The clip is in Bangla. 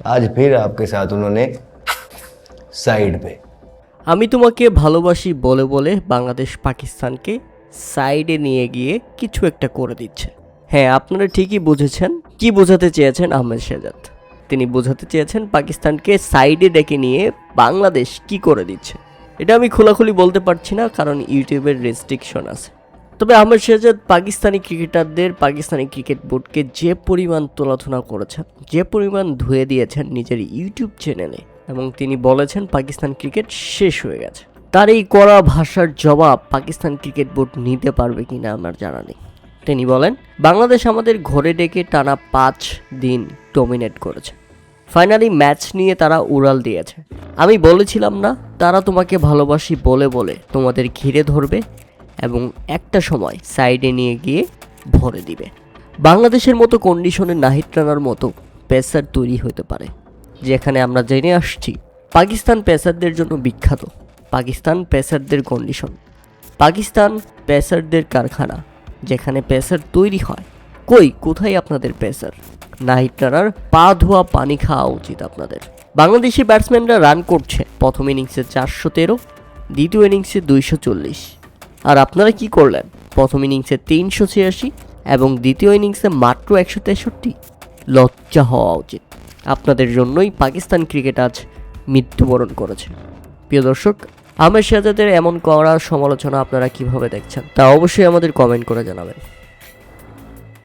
आज फिर आपके साथ उन्होंने साइड पे। আমি তোমাকে ভালোবাসি বলে বলে বাংলাদেশ পাকিস্তানকে সাইডে নিয়ে গিয়ে কিছু একটা করে দিচ্ছে। হ্যাঁ, আপনারা ঠিকই বুঝেছেন। কি বোঝাতে চেয়েছেন আহমেদ শেহজাদ? তিনি বোঝাতে চেয়েছেন পাকিস্তানকে সাইডে ডেকে নিয়ে বাংলাদেশ কি করে দিচ্ছে। এটা আমি খোলাখুলি বলতে পারছি না, কারণ ইউটিউবের রেস্ট্রিকশন আছে। তবে আহমেদ শেহজাদ পাকিস্তানি ক্রিকেটারদের, পাকিস্তানি ক্রিকেট বোর্ডকে যে পরিমাণ তোলাধুনা করেছেন, যে পরিমাণ ধুয়ে দিয়েছেন নিজের ইউটিউব চ্যানেলে, এবং তিনি বলেছেন পাকিস্তান ক্রিকেট শেষ হয়ে গেছে, তার এই কড়া ভাষার জবাব পাকিস্তান ক্রিকেট বোর্ড নিতে পারবে কিনা আমার জানা নেই। তিনি বলেন, বাংলাদেশ আমাদের ঘরে ডেকে টানা 5 দিন ডমিনেট করেছে। ফাইনালি ম্যাচ নিয়ে তারা উড়াল দিয়েছে। আমি বলেছিলাম না, তারা তোমাকে ভালোবাসি বলে বলে তোমাদের ঘিরে ধরবে এবং একটা সময় সাইডে নিয়ে গিয়ে ভরে দিবে। বাংলাদেশের মতো কন্ডিশনে নাহিদ রানার মতো পেসার তৈরি হতে পারে, যেখানে আমরা জেনে আসছি পাকিস্তান পেসারদের জন্য বিখ্যাত। পাকিস্তান পেসারদের কন্ডিশন, পাকিস্তান পেসারদের কারখানা, যেখানে পেসার তৈরি হয়। কোথায় আপনাদের পেসার? নাহিদ রানার পা ধোয়া পানি খাওয়া উচিত আপনাদের। বাংলাদেশি ব্যাটসম্যানরা রান করছে প্রথম ইনিংসে 413, দ্বিতীয় ইনিংসে 240। আর আপনারা কি করলেন? প্রথম ইনিংসে 386 এবং দ্বিতীয় ইনিংসে মাত্র 163। লজ্জা হওয়া উচিত। আপনাদের জন্যই পাকিস্তান ক্রিকেট আজ মৃত্যুবরণ করেছে। প্রিয় দর্শক, আহমেদ শেহজাদের এমন কড়া সমালোচনা আপনারা কিভাবে দেখছেন তা অবশ্যই আমাদের কমেন্ট করে জানাবেন।